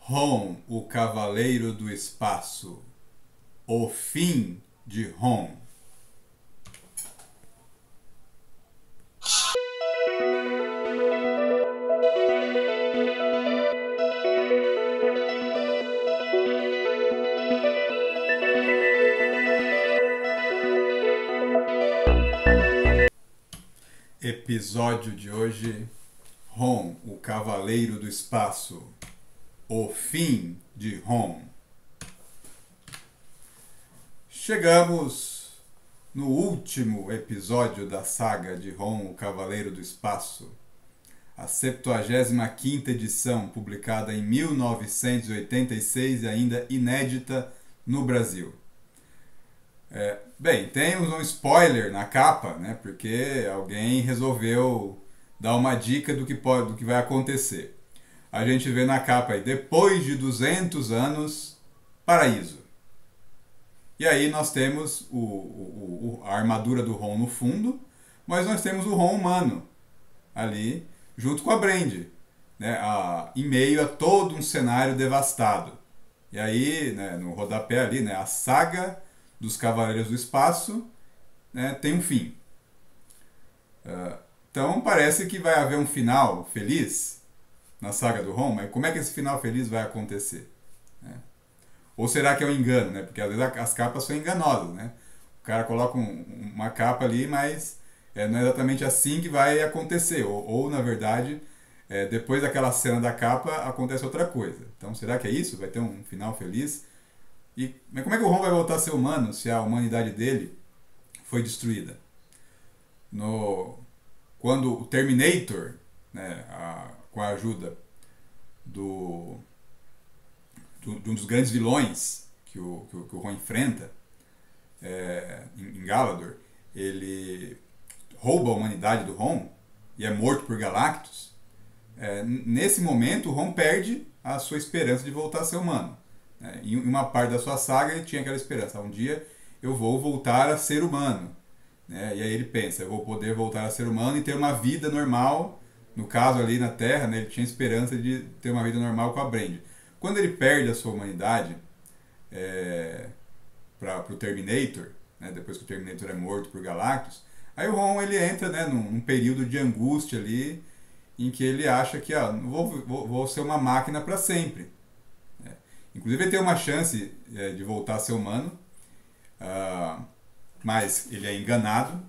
Ron, o Cavaleiro do Espaço. O fim de Ron. Episódio de hoje: Ron, o Cavaleiro do Espaço. O fim de Ron. Chegamos no último episódio da saga de Ron, o Cavaleiro do Espaço, a 75ª edição, publicada em 1986 e ainda inédita no Brasil. Bem, temos um spoiler na capa, né? Porque alguém resolveu dar uma dica do que vai acontecer. A gente vê na capa aí, depois de 200 anos, paraíso. E aí nós temos a armadura do Ron no fundo, mas nós temos o Ron humano ali, junto com a Brand, né? Em meio a todo um cenário devastado. E aí, né, no rodapé ali, né, a saga dos Cavaleiros do Espaço, né, tem um fim. Então parece que vai haver um final feliz na saga do Ron, mas como é que esse final feliz vai acontecer? Né? Ou será que é um engano? Né? Porque às vezes as capas são enganosas. Né? O cara coloca uma capa ali, mas não é exatamente assim que vai acontecer. Ou na verdade, depois daquela cena da capa, acontece outra coisa. Então será que é isso? Vai ter um final feliz? Mas como é que o Ron vai voltar a ser humano se a humanidade dele foi destruída? Quando o Terminator, né, com a ajuda de um dos grandes vilões que o Ron enfrenta em Galador, ele rouba a humanidade do Ron e é morto por Galactus. Nesse momento o Ron perde a sua esperança de voltar a ser humano. Em uma parte da sua saga ele tinha aquela esperança: um dia eu vou voltar a ser humano. E aí ele pensa: eu vou poder voltar a ser humano e ter uma vida normal. No caso ali na Terra, né, ele tinha esperança de ter uma vida normal com a Brand. Quando ele perde a sua humanidade para o Terminator, né, depois que o Terminator é morto por Galactus, aí o Ron ele entra, né, num período de angústia ali, em que ele acha que vou ser uma máquina para sempre. Inclusive ele tem uma chance de voltar a ser humano, mas ele é enganado.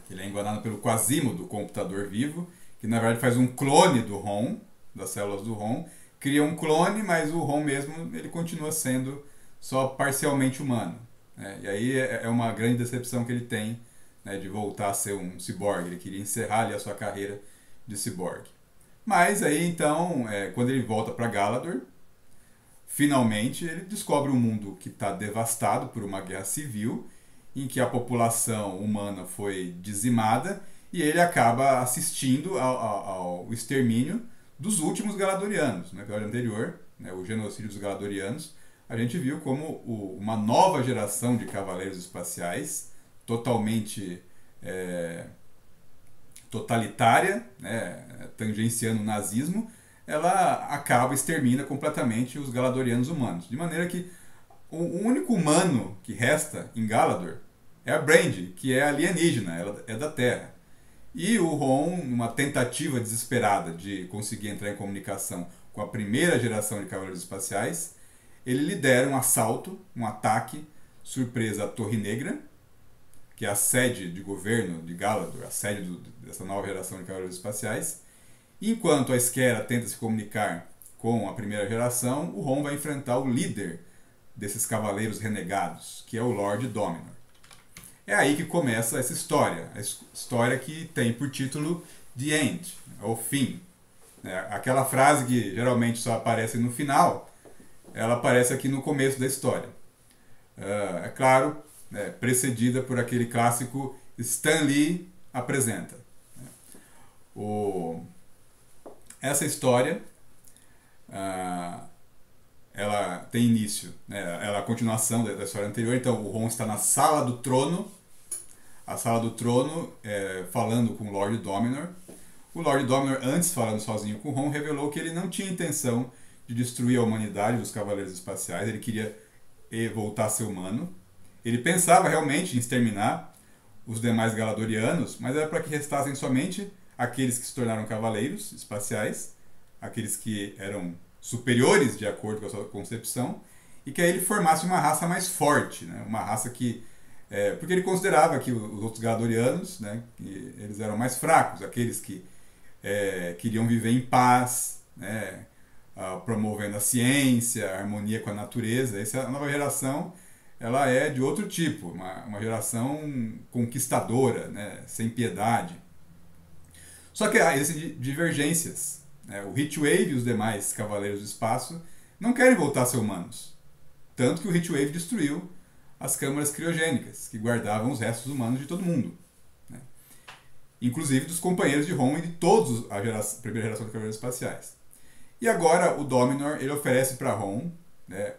Ele é enganado pelo Quasimodo, do computador vivo, que na verdade faz um clone do Ron, das células do Ron, cria um clone, mas o Ron mesmo ele continua sendo só parcialmente humano. E aí é uma grande decepção que ele tem, né, de voltar a ser um ciborgue. Ele queria encerrar ali a sua carreira de ciborgue. Mas aí então, quando ele volta para Galador, finalmente ele descobre um mundo que está devastado por uma guerra civil, em que a população humana foi dizimada, e ele acaba assistindo ao extermínio dos últimos Galadorianos. No episódio anterior, né, o genocídio dos Galadorianos, a gente viu como uma nova geração de cavaleiros espaciais, totalmente totalitária, né, tangenciando o nazismo, ela extermina completamente os Galadorianos humanos. De maneira que o único humano que resta em Galador é a Brand, que é alienígena, ela é da Terra. E o Ron, numa tentativa desesperada de conseguir entrar em comunicação com a primeira geração de cavaleiros espaciais, ele lidera um assalto, um ataque surpresa à Torre Negra, que é a sede de governo de Galador, a sede dessa nova geração de cavaleiros espaciais. Enquanto a Esquerra tenta se comunicar com a primeira geração, o Ron vai enfrentar o líder desses cavaleiros renegados, que é o Lord Dominor. É aí que começa essa história, a história que tem por título The End, o fim. Aquela frase que geralmente só aparece no final, ela aparece aqui no começo da história. É claro, precedida por aquele clássico Stan Lee apresenta. Essa história ela tem início, né? Ela é a continuação da história anterior. Então o Ron está na Sala do Trono, a Sala do Trono, falando com o Lord Dominor. O Lord Dominor, antes falando sozinho com o Ron, revelou que ele não tinha intenção de destruir a humanidade dos Cavaleiros Espaciais, ele queria voltar a ser humano. Ele pensava realmente em exterminar os demais Galadorianos, mas era para que restassem somente aqueles que se tornaram Cavaleiros Espaciais, aqueles que eram superiores de acordo com a sua concepção, e que aí ele formasse uma raça mais forte, né? Uma raça que... porque ele considerava que os outros Galadorianos, né, que eles eram mais fracos, aqueles que queriam viver em paz, né, promovendo a ciência, a harmonia com a natureza. Essa nova geração, ela é de outro tipo, uma geração conquistadora, né, sem piedade. Só que existem divergências, né? O Heatwave e os demais Cavaleiros do Espaço não querem voltar a ser humanos. Tanto que o Heatwave destruiu as câmaras criogênicas, que guardavam os restos humanos de todo mundo, né? Inclusive dos companheiros de Ron e de todos a primeira geração de Cavaleiros Espaciais. E agora o Dominor ele oferece para Ron, né,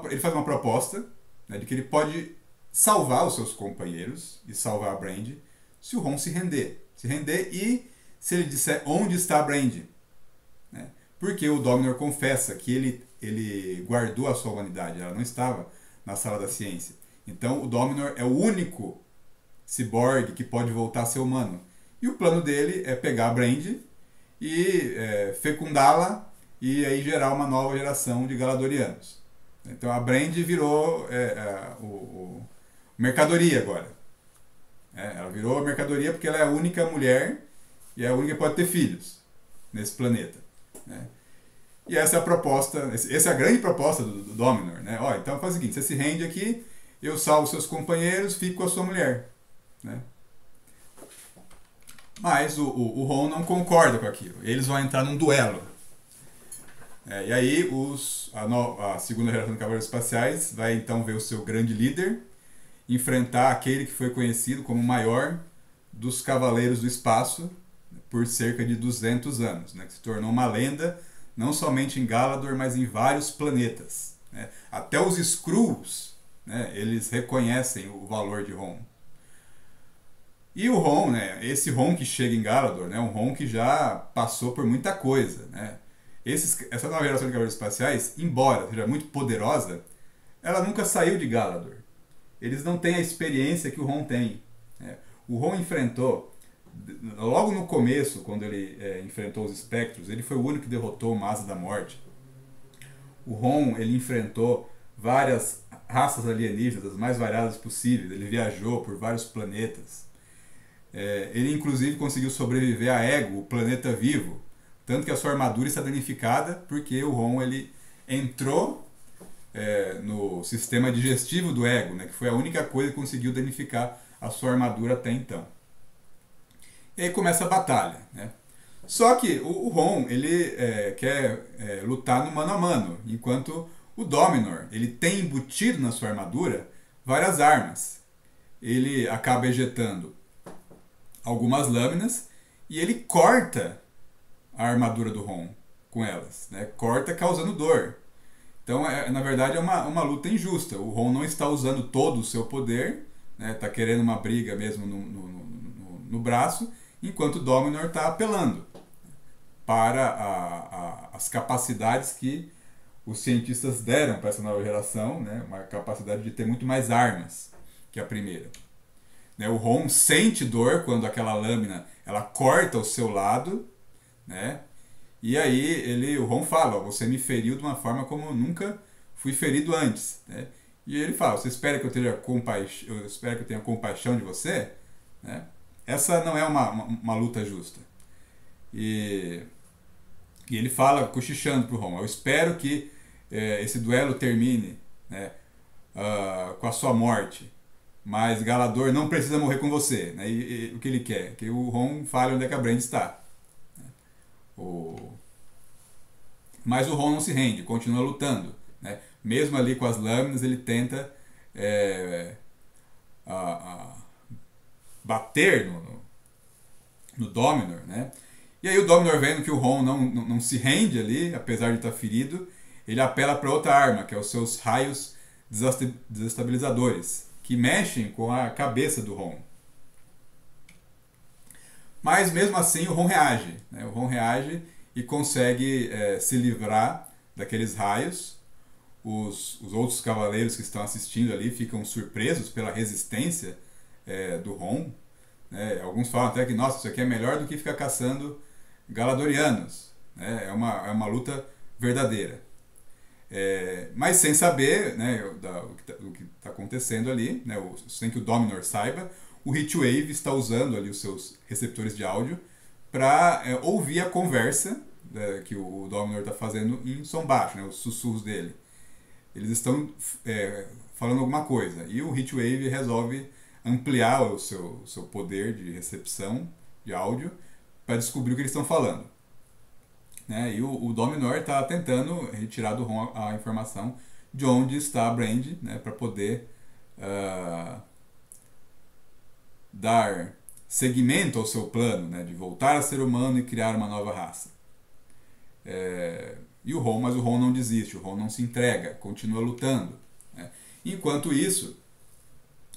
ele faz uma proposta, né, de que ele pode salvar os seus companheiros e salvar a Brand se o Ron se render. Se render e se ele disser onde está a Brand, né? Porque o Dominor confessa que ele guardou a sua humanidade, ela não estava na sala da ciência. Então o Dominor é o único ciborgue que pode voltar a ser humano. E o plano dele é pegar a Brand e fecundá-la e aí gerar uma nova geração de Galadorianos. Então a Brand virou mercadoria agora. Ela virou mercadoria porque ela é a única mulher e é a única que pode ter filhos nesse planeta, né? E essa é a proposta, essa é a grande proposta do Dominor, né? Então faz o seguinte, você se rende aqui, eu salvo seus companheiros, fico com a sua mulher, né? Mas o Ron não concorda com aquilo. Eles vão entrar num duelo. E aí a segunda geração de Cavaleiros Espaciais vai então ver o seu grande líder enfrentar aquele que foi conhecido como o maior dos Cavaleiros do Espaço por cerca de 200 anos, né? Que se tornou uma lenda não somente em Galador, mas em vários planetas, né? Até os Skrulls, né, eles reconhecem o valor de Ron. E o Ron, né, esse Ron que chega em Galador, né, um Ron que já passou por muita coisa, né? Essa nova geração de Cavaleiros Espaciais, embora seja muito poderosa, ela nunca saiu de Galador. Eles não têm a experiência que o Ron tem, né? O Ron enfrentou, logo no começo, quando ele enfrentou os espectros, ele foi o único que derrotou uma Asa da Morte. O Ron, ele enfrentou várias raças alienígenas, as mais variadas possíveis. Ele viajou por vários planetas. Ele, inclusive, conseguiu sobreviver a Ego, o planeta vivo. Tanto que a sua armadura está danificada, porque o Ron ele entrou no sistema digestivo do Ego, né, que foi a única coisa que conseguiu danificar a sua armadura até então. E aí começa a batalha, né? Só que o Ron ele quer lutar no mano a mano, enquanto o Dominor ele tem embutido na sua armadura várias armas. Ele acaba ejetando algumas lâminas e ele corta a armadura do Ron com elas, né? Corta causando dor. Então, na verdade, é uma luta injusta. O Ron não está usando todo o seu poder, né? Está querendo uma briga mesmo no braço, enquanto o Dominor está apelando para as capacidades que os cientistas deram para essa nova geração, né? Uma capacidade de ter muito mais armas que a primeira. O Ron sente dor quando aquela lâmina ela corta o seu lado, né? E aí o Ron fala, você me feriu de uma forma como eu nunca fui ferido antes, né? E ele fala, você espera que eu tenha compaixão de você? Né? Essa não é uma luta justa. E ele fala, cochichando para o Ron, eu espero que esse duelo termine, né, com a sua morte, mas Galador não precisa morrer com você, né? E o que ele quer? Que o Ron fale onde é que a Brand está. Mas o Ron não se rende, continua lutando, né? Mesmo ali com as lâminas, ele tenta bater no Dominor, né? E aí o Dominor, vendo que o Ron não se rende ali, apesar de estar ferido, ele apela para outra arma, que é os seus raios desestabilizadores, que mexem com a cabeça do Ron. Mas mesmo assim o Ron reage, né? O Ron reage e consegue se livrar daqueles raios. Os outros cavaleiros que estão assistindo ali ficam surpresos pela resistência do Ron. Né? Alguns falam até que, nossa, isso aqui é melhor do que ficar caçando Galadorianos. Né? É uma luta verdadeira. Mas sem saber, né, o que está acontecendo ali, né, sem que o Dominor saiba, o Heatwave está usando ali os seus receptores de áudio para ouvir a conversa que o Dominor está fazendo em som baixo, né, os sussurros dele. Eles estão falando alguma coisa e o Heatwave resolve ampliar o seu poder de recepção de áudio para descobrir o que eles estão falando. Né? E o Dominor está tentando retirar do Ron a informação de onde está a Brand, né? Para poder dar seguimento ao seu plano, né? De voltar a ser humano e criar uma nova raça. Mas o Ron não desiste, o Ron não se entrega, continua lutando. Né? Enquanto isso,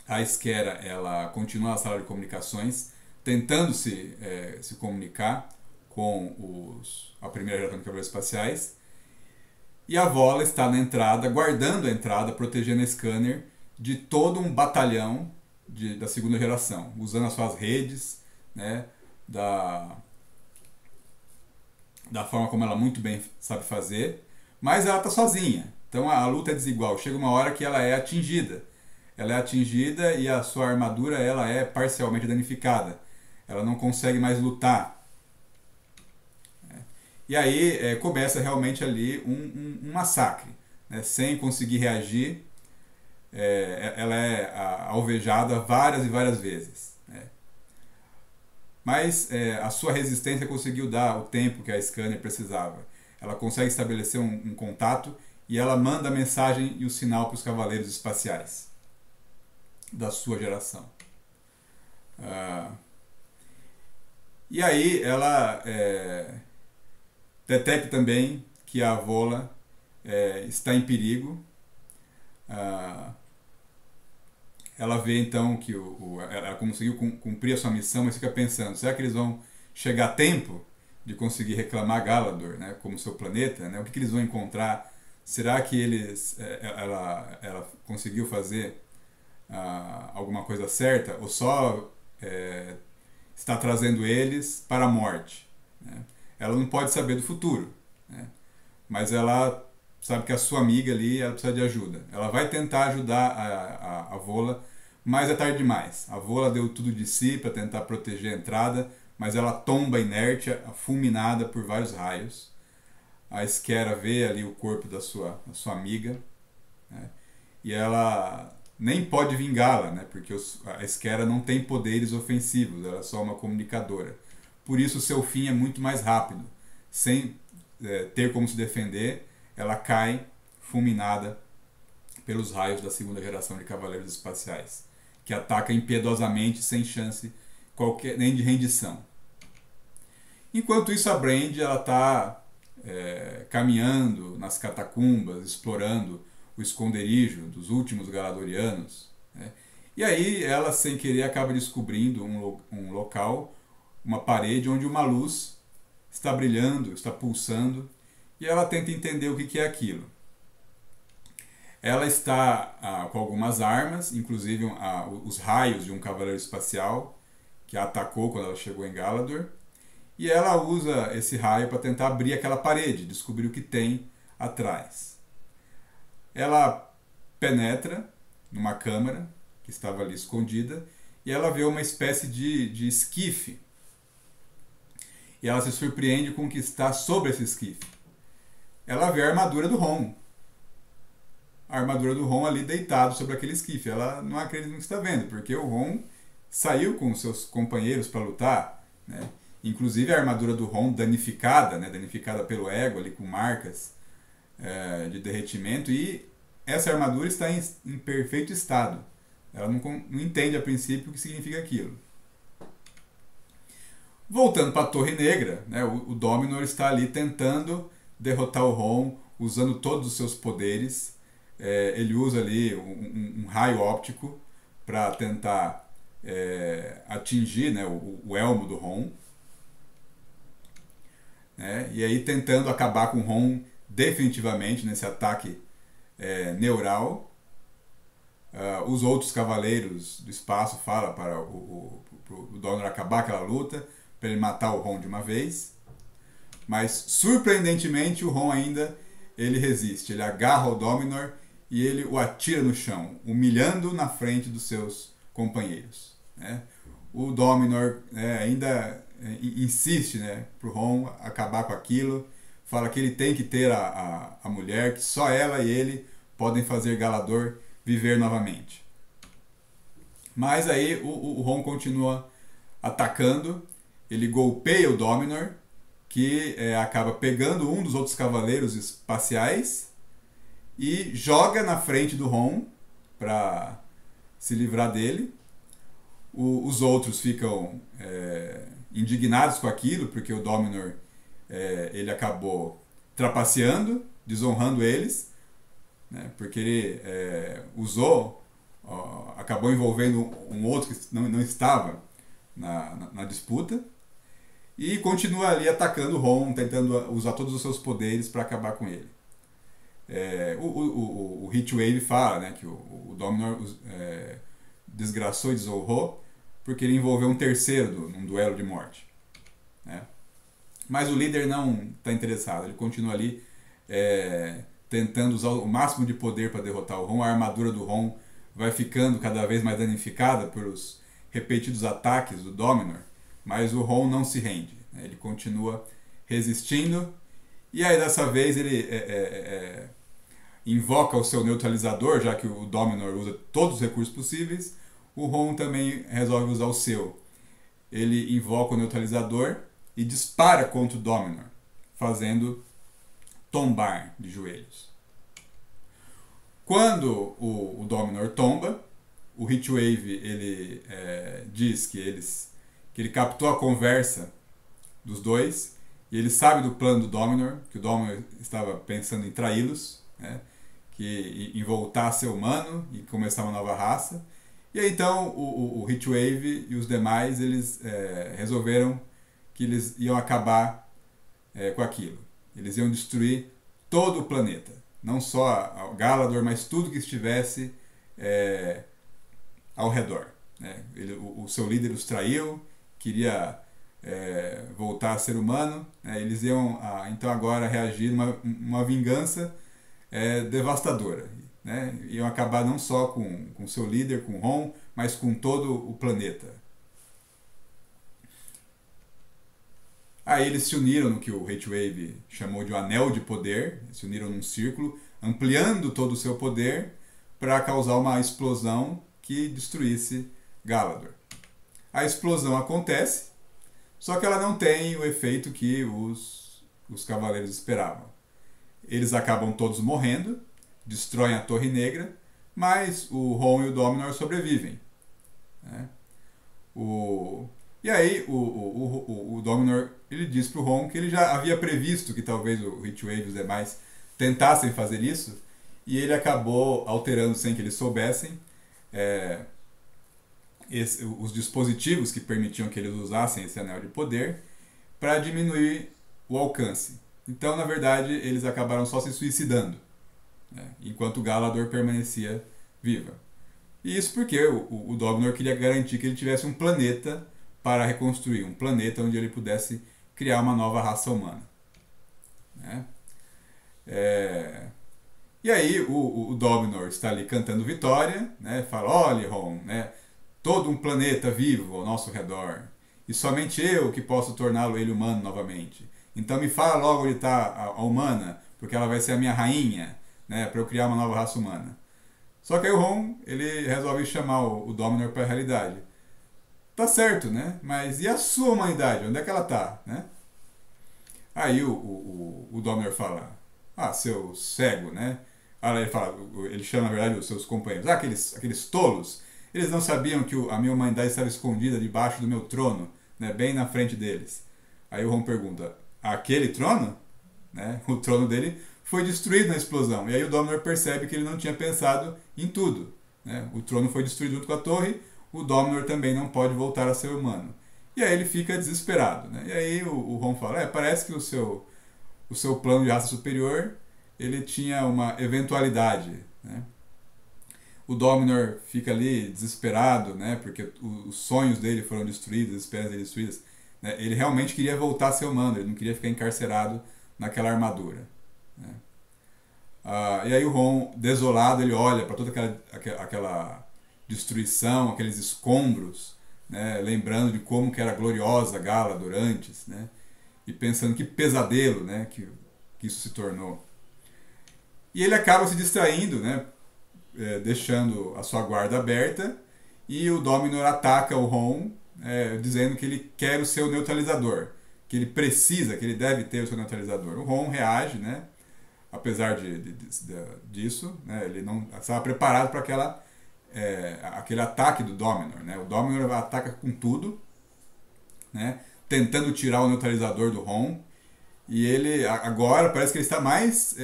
a Esquera ela continua na sala de comunicações, tentando se comunicar com a primeira geração de cavaleiros espaciais, e a Vola está na entrada, guardando a entrada, protegendo a Scanner de todo um batalhão da segunda geração, usando as suas redes, né, da forma como ela muito bem sabe fazer, mas ela está sozinha, então a luta é desigual. Chega uma hora que ela é atingida e a sua armadura ela é parcialmente danificada, ela não consegue mais lutar. E aí começa realmente ali um massacre. Né? Sem conseguir reagir, ela é alvejada várias e várias vezes. Né? Mas a sua resistência conseguiu dar o tempo que a Scanner precisava. Ela consegue estabelecer um contato e ela manda a mensagem e o sinal para os cavaleiros espaciais da sua geração. E aí ela detecta também que a Vola está em perigo. Ela vê então que ela conseguiu cumprir a sua missão, mas fica pensando, será que eles vão chegar a tempo de conseguir reclamar Galador, né, como seu planeta? Né? O que eles vão encontrar? Será que ela conseguiu fazer alguma coisa certa ou só está trazendo eles para a morte? Né? Ela não pode saber do futuro, né? Mas ela sabe que a sua amiga ali ela precisa de ajuda. Ela vai tentar ajudar a Vola, mas é tarde demais. A Vola deu tudo de si para tentar proteger a entrada, mas ela tomba inerte, fulminada por vários raios. A Esquera vê ali o corpo da sua amiga, né? E ela nem pode vingá-la, né? Porque a Esquera não tem poderes ofensivos, ela é só uma comunicadora. Por isso o seu fim é muito mais rápido. Sem ter como se defender, ela cai fulminada pelos raios da segunda geração de cavaleiros espaciais, que ataca impiedosamente, sem chance nem de rendição. Enquanto isso, a Brand está caminhando nas catacumbas, explorando o esconderijo dos últimos Galadorianos. Né? E aí ela, sem querer, acaba descobrindo um local, uma parede onde uma luz está brilhando, está pulsando, e ela tenta entender o que é aquilo. Ela está com algumas armas, inclusive os raios de um cavaleiro espacial que a atacou quando ela chegou em Galador, e ela usa esse raio para tentar abrir aquela parede, descobrir o que tem atrás. Ela penetra numa câmara que estava ali escondida e ela vê uma espécie de esquife. E ela se surpreende com o que está sobre esse esquife. Ela vê a armadura do Ron. A armadura do Ron ali deitado sobre aquele esquife. Ela não acredita no que está vendo, porque o Ron saiu com seus companheiros para lutar, né? Inclusive a armadura do Ron danificada, né? Danificada pelo ego, ali, com marcas de derretimento, e essa armadura está em perfeito estado. Ela não entende a princípio o que significa aquilo. Voltando para a Torre Negra, né, o Dominor está ali tentando derrotar o Ron, usando todos os seus poderes. Ele usa ali um raio óptico para tentar atingir, né, o elmo do Ron. né? E aí tentando acabar com Ron definitivamente nesse ataque neural. Os outros cavaleiros do espaço falam para o Dominor acabar aquela luta, para ele matar o Ron de uma vez. Mas surpreendentemente o Ron ainda ele resiste. Ele agarra o Dominor e ele o atira no chão, humilhando na frente dos seus companheiros, né? O Dominor ainda insiste, né, para o Ron acabar com aquilo. Fala que ele tem que ter a mulher, que só ela e ele podem fazer Galador viver novamente. Mas aí o Ron continua atacando, ele golpeia o Dominor, que acaba pegando um dos outros cavaleiros espaciais e joga na frente do Ron para se livrar dele. Os outros ficam indignados com aquilo, porque o Dominor ele acabou trapaceando, desonrando eles, né, porque ele acabou envolvendo um outro que não estava na disputa, e continua ali atacando o Ron, tentando usar todos os seus poderes para acabar com ele. O Heatwave fala, né, que o Dominor desgraçou e desonrou porque ele envolveu um terceiro num duelo de morte, né? Mas o líder não está interessado, ele continua ali tentando usar o máximo de poder para derrotar o Ron. A armadura do Ron vai ficando cada vez mais danificada pelos repetidos ataques do Dominor, mas o Ron não se rende, né? Ele continua resistindo, e aí dessa vez ele invoca o seu neutralizador, já que o Dominor usa todos os recursos possíveis. O Ron também resolve usar o seu. Ele invoca o neutralizador e dispara contra o Dominor, fazendo tombar de joelhos. Quando o Dominor tomba, o Heatwave ele diz que ele captou a conversa dos dois e ele sabe do plano do Dominor, que o Dominor estava pensando em traí-los, né, em voltar a ser humano e começar uma nova raça. E aí então o Heatwave e os demais eles resolveram que eles iam acabar com aquilo. Eles iam destruir todo o planeta, não só Galador, mas tudo que estivesse ao redor, né? O seu líder os traiu, queria voltar a ser humano, né? Eles iam então agora reagir uma vingança devastadora, né? Iam acabar não só com seu líder, com Ron, mas com todo o planeta. Aí eles se uniram no que o Heatwave chamou de um anel de poder, se uniram num círculo, ampliando todo o seu poder para causar uma explosão que destruísse Galador. A explosão acontece, só que ela não tem o efeito que os cavaleiros esperavam. Eles acabam todos morrendo, destroem a Torre Negra, mas o Ron e o Dominor sobrevivem, né? E aí o Dominor ele diz para o Ron que ele já havia previsto que talvez o Heatwave e os demais tentassem fazer isso, e ele acabou alterando sem que eles soubessem os dispositivos que permitiam que eles usassem esse anel de poder para diminuir o alcance. Então, na verdade, eles acabaram só se suicidando, né, enquanto Galador permanecia viva. E isso porque o Dominor queria garantir que ele tivesse um planeta para reconstruir, um planeta onde ele pudesse criar uma nova raça humana, né? E aí o Dominor está ali cantando vitória, né? Fala: olha, Ron, né? Todo um planeta vivo ao nosso redor, e somente eu que posso torná-lo ele humano novamente. Então me fala logo onde está a humana, porque ela vai ser a minha rainha, né? Para eu criar uma nova raça humana. Só que aí o Ron ele resolve chamar o Dominor para a realidade. Tá certo, né? Mas e a sua humanidade? Onde é que ela tá, né? Aí o Dominor fala: seu cego, né? Aí ele chama, na verdade, os seus companheiros. Aqueles tolos, eles não sabiam que a minha humanidade estava escondida debaixo do meu trono, né? Bem na frente deles. Aí o Ron pergunta: aquele trono? Né? O trono dele foi destruído na explosão. E aí o Dominor percebe que ele não tinha pensado em tudo, né? O trono foi destruído junto com a torre. O Dominor também não pode voltar a ser humano. E aí ele fica desesperado, né? E aí o Ron fala, parece que o seu plano de raça superior, ele tinha uma eventualidade, né? O Dominor fica ali desesperado, né? Porque os sonhos dele foram destruídos, as esperanças dele destruídas, né? Ele realmente queria voltar a ser humano, ele não queria ficar encarcerado naquela armadura, né? E aí o Ron, desolado, ele olha para toda aquela destruição, aqueles escombros, né? Lembrando de como que era gloriosa Galador antes, né? E pensando que pesadelo, né? Que isso se tornou. E ele acaba se distraindo, né? Deixando a sua guarda aberta, e o Dominor ataca o Ron, dizendo que ele quer o seu neutralizador, que ele precisa, que ele deve ter o seu neutralizador. O Ron reage, né? Apesar disso, né? Ele não estava preparado para aquele ataque do Dominor, né? O Dominor ataca com tudo, né? Tentando tirar o neutralizador do Ron, e ele agora parece que ele está mais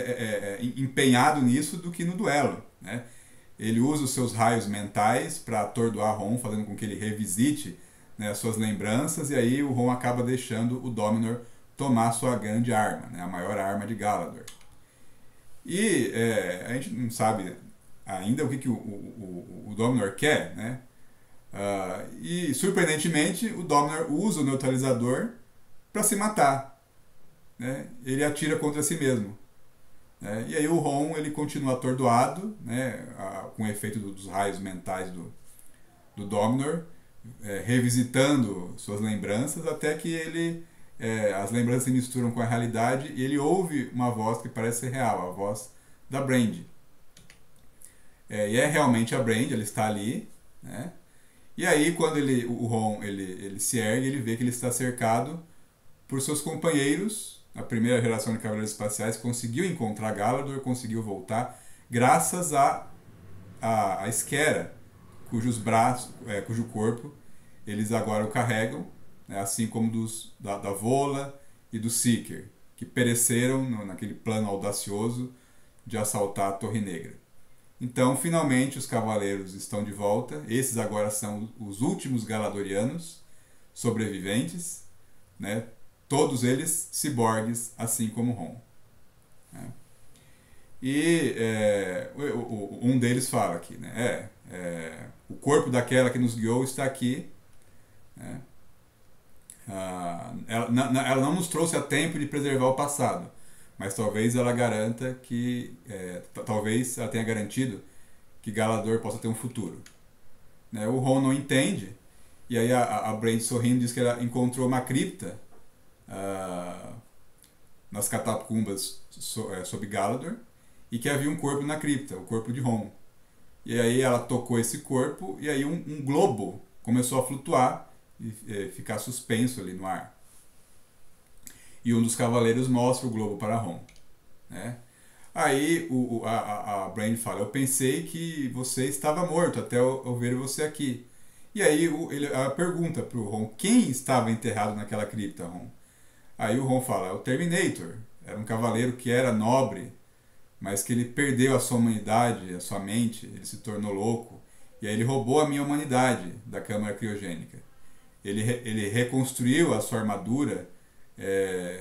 empenhado nisso do que no duelo, né? Ele usa os seus raios mentais para atordoar Ron, fazendo com que ele revisite, né, as suas lembranças, e aí o Ron acaba deixando o Dominor tomar sua grande arma, né, a maior arma de Galador. E a gente não sabe ainda o que o Dominor quer, né? E surpreendentemente o Dominor usa o neutralizador para se matar, né? Ele atira contra si mesmo. E aí o Ron ele continua atordoado, né, com o efeito dos raios mentais do Dominor, revisitando suas lembranças, até que as lembranças se misturam com a realidade e ele ouve uma voz que parece ser real, a voz da Brand. E é realmente a Brand, ela está ali, né? E aí quando o Ron ele se ergue, ele vê que ele está cercado por seus companheiros. A primeira geração de Cavaleiros Espaciais conseguiu encontrar Galador, conseguiu voltar, graças a Esquera, cujo corpo eles agora o carregam, né, assim como da Vola e do Seeker, que pereceram naquele plano audacioso de assaltar a Torre Negra. Então, finalmente, os Cavaleiros estão de volta. Esses agora são os últimos Galadorianos sobreviventes, né? Todos eles ciborgues, assim como Ron, né? E um deles fala aqui, né? O corpo daquela que nos guiou está aqui, né? Ela não nos trouxe a tempo de preservar o passado, mas talvez ela garanta que talvez ela tenha garantido que Galador possa ter um futuro, né? O Ron não entende, e aí a Brand, sorrindo, diz que ela encontrou uma cripta nas catacumbas sob Galador, e que havia um corpo na cripta, o corpo de Ron. E aí ela tocou esse corpo, e aí um globo começou a flutuar e ficar suspenso ali no ar. E um dos cavaleiros mostra o globo para Ron, né? Aí a Brand fala, eu pensei que você estava morto até eu ver você aqui. E aí ela pergunta para o Ron, quem estava enterrado naquela cripta, Ron? Aí o Ron fala, é o Terminator. Era um cavaleiro que era nobre, mas que ele perdeu a sua humanidade, a sua mente, ele se tornou louco. E aí ele roubou a minha humanidade da câmara criogênica. Ele reconstruiu a sua armadura,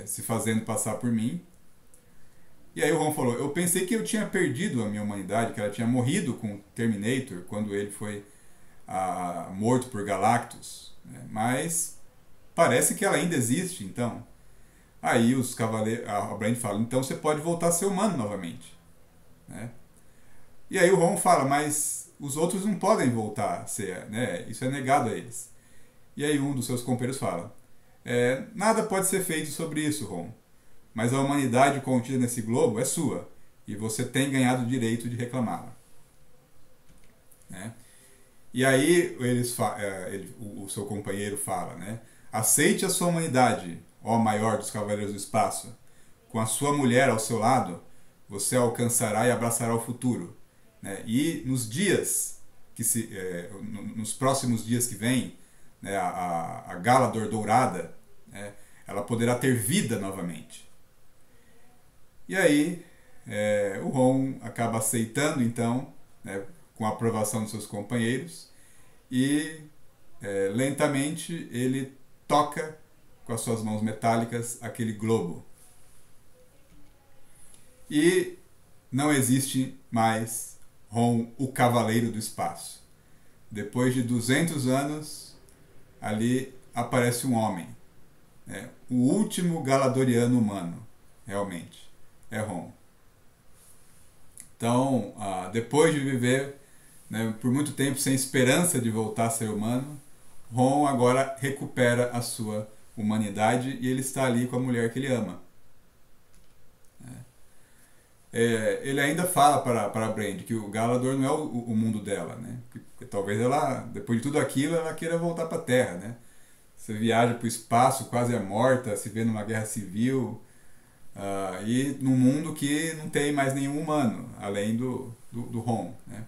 se fazendo passar por mim. E aí o Ron falou, eu pensei que eu tinha perdido a minha humanidade, que ela tinha morrido com o Terminator, quando ele foi morto por Galactus, né? Mas parece que ela ainda existe, então. Aí os cavaleiros, a Brand fala, então você pode voltar a ser humano novamente, né? E aí o Ron fala, mas os outros não podem voltar a ser, né? Isso é negado a eles. E aí um dos seus companheiros fala, nada pode ser feito sobre isso, Ron, mas a humanidade contida nesse globo é sua, e você tem ganhado o direito de reclamá-la, né? E aí o seu companheiro fala, né? Aceite a sua humanidade, ó maior dos Cavaleiros do Espaço. Com a sua mulher ao seu lado, você alcançará e abraçará o futuro, né? E nos nos próximos dias que vêm, né, a Galador Dourada, né, ela poderá ter vida novamente. E aí o Ron acaba aceitando, então, né, com a aprovação dos seus companheiros, e lentamente ele toca com as suas mãos metálicas aquele globo. E não existe mais Rom, o Cavaleiro do Espaço. Depois de 200 anos, ali aparece um homem. Né? O último galadoriano humano, realmente, é Rom. Então, depois de viver, né, por muito tempo sem esperança de voltar a ser humano, Rom agora recupera a sua humanidade e ele está ali com a mulher que ele ama. Ele ainda fala para a Brand que o Galador não é o mundo dela, né? Que talvez ela, depois de tudo aquilo, ela queira voltar para a Terra, né? Você viaja para o espaço, quase é morta, se vê numa guerra civil, e num mundo que não tem mais nenhum humano, além do Rom, né?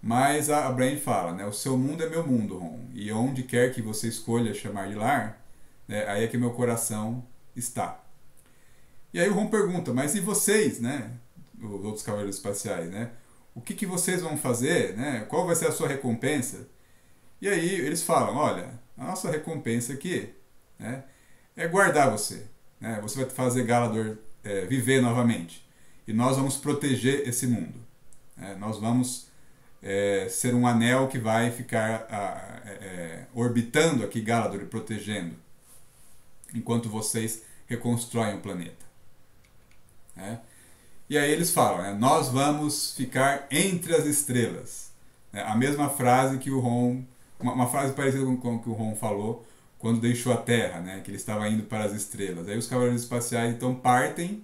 Mas a Brand fala, né? O seu mundo é meu mundo, Rom, e onde quer que você escolha chamar de lar, né, aí é que meu coração está. E aí o Rom pergunta, mas e vocês, né? Os outros cavaleiros espaciais, né? O que vocês vão fazer, né? Qual vai ser a sua recompensa? E aí eles falam, olha, a nossa recompensa aqui, né, é guardar você, né? Você vai fazer Galador viver novamente e nós vamos proteger esse mundo, né? Nós vamos ser um anel que vai ficar orbitando aqui Galador e protegendo enquanto vocês reconstroem o planeta, né? E aí eles falam, né, nós vamos ficar entre as estrelas, né? A mesma frase que o Rom, uma frase parecida com o que o Rom falou quando deixou a Terra, né, que ele estava indo para as estrelas. Aí os cavaleiros espaciais então partem,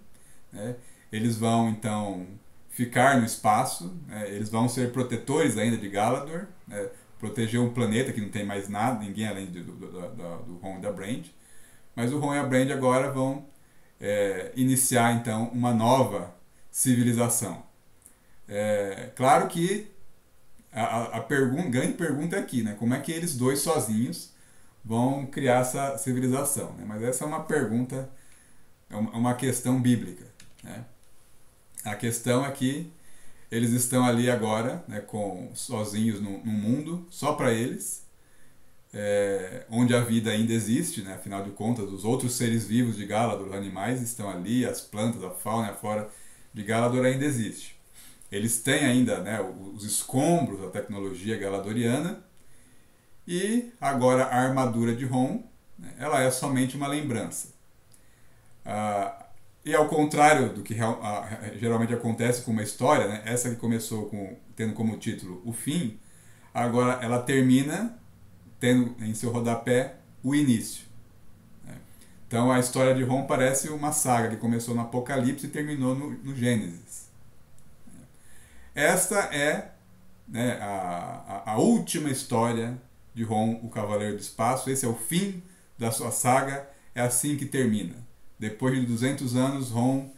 né, eles vão então ficar no espaço, né, eles vão ser protetores ainda de Galador, né, proteger um planeta que não tem mais nada, ninguém além do Rom e da Brand. Mas o Rom e a Brand agora vão iniciar então uma nova civilização. Claro que a grande pergunta é aqui, né? Como é que eles dois sozinhos vão criar essa civilização, né? Mas essa é uma pergunta, é uma questão bíblica, né? A questão é que eles estão ali agora, né, sozinhos num mundo só para eles, onde a vida ainda existe, né? Afinal de contas, os outros seres vivos de Galador, os animais, estão ali, as plantas, a fauna e a flora de Galador ainda existe. Eles têm ainda, né, os escombros da tecnologia galadoriana e agora a armadura de Rom, né, ela é somente uma lembrança. E ao contrário do que geralmente acontece com uma história, né, essa que começou tendo como título o fim, agora ela termina tendo em seu rodapé o início. Então a história de Rom parece uma saga que começou no Apocalipse e terminou no Gênesis. Esta é, né, a última história de Rom, o Cavaleiro do Espaço. Esse é o fim da sua saga, é assim que termina. Depois de 200 anos, Rom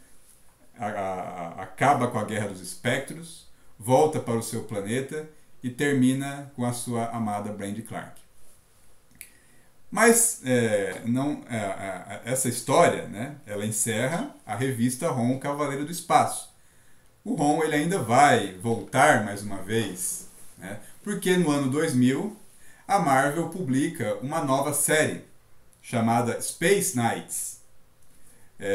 acaba com a Guerra dos Espectros, volta para o seu planeta e termina com a sua amada Brand Clark. Mas essa história, né, ela encerra a revista Rom, Cavaleiro do Espaço. O Rom ele ainda vai voltar mais uma vez, né, porque no ano 2000 a Marvel publica uma nova série chamada Space Knights,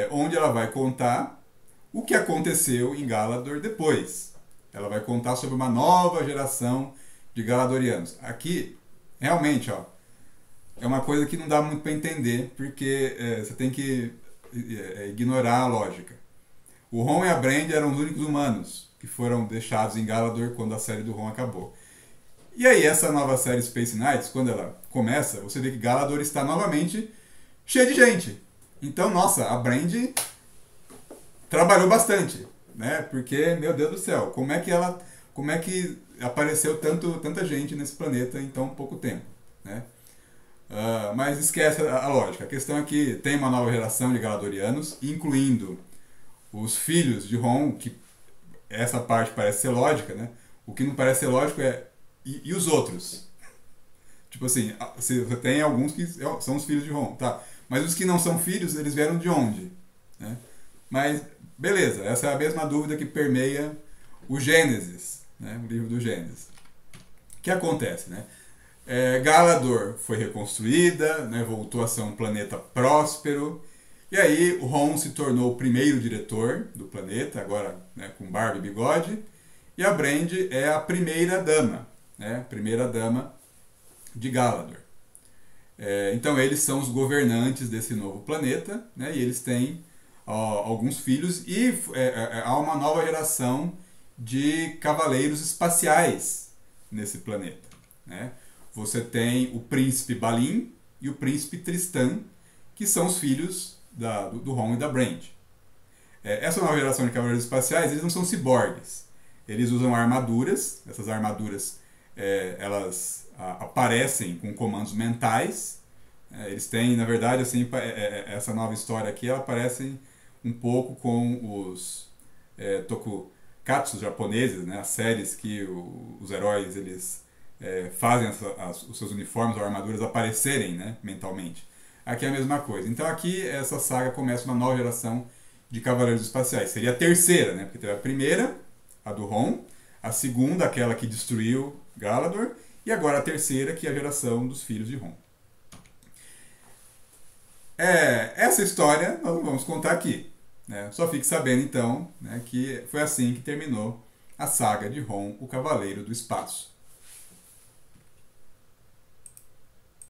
onde ela vai contar o que aconteceu em Galador depois. Ela vai contar sobre uma nova geração de Galadorianos. Aqui, realmente, ó, é uma coisa que não dá muito para entender, porque você tem que ignorar a lógica. O Rom e a Brand eram os únicos humanos que foram deixados em Galador quando a série do Rom acabou. E aí, essa nova série Space Knights, quando ela começa, você vê que Galador está novamente cheia de gente. Então, nossa, a Brand trabalhou bastante, né? Porque, meu Deus do céu, como é que apareceu tanta gente nesse planeta em tão pouco tempo, né? Mas esquece a lógica. A questão é que tem uma nova geração de Galadorianos, incluindo os filhos de Rom, que essa parte parece ser lógica, né? O que não parece ser lógico e os outros? Tipo assim, você tem alguns que são os filhos de Rom, tá? Mas os que não são filhos, eles vieram de onde? Né? Mas, beleza, essa é a mesma dúvida que permeia o Gênesis, né? O livro do Gênesis. O que acontece, né? Galador foi reconstruída, né, voltou a ser um planeta próspero. E aí o Ron se tornou o primeiro diretor do planeta, agora, né, com barba e bigode. E a Brand é a primeira dama, né, primeira dama de Galador. Então eles são os governantes desse novo planeta, né, e eles têm alguns filhos e há uma nova geração de cavaleiros espaciais nesse planeta, né? Você tem o príncipe Balin e o príncipe Tristan, que são os filhos do Ron e da Brand. Essa nova geração de cavaleiros espaciais, eles não são ciborgues. Eles usam armaduras. Essas armaduras elas aparecem com comandos mentais. Eles têm, na verdade, assim, essa nova história aqui, ela parece um pouco com os tokukatsu japoneses, né? As séries que os heróis eles fazem os seus uniformes ou armaduras aparecerem, né, mentalmente. Aqui é a mesma coisa. Então aqui essa saga começa uma nova geração de cavaleiros espaciais. Seria a terceira, né? Porque teve a primeira, a do Ron, a segunda, aquela que destruiu Galador, e agora a terceira, que é a geração dos filhos de Ron. Essa história nós não vamos contar aqui, né? Só fique sabendo então, né, que foi assim que terminou a saga de Ron, o Cavaleiro do Espaço.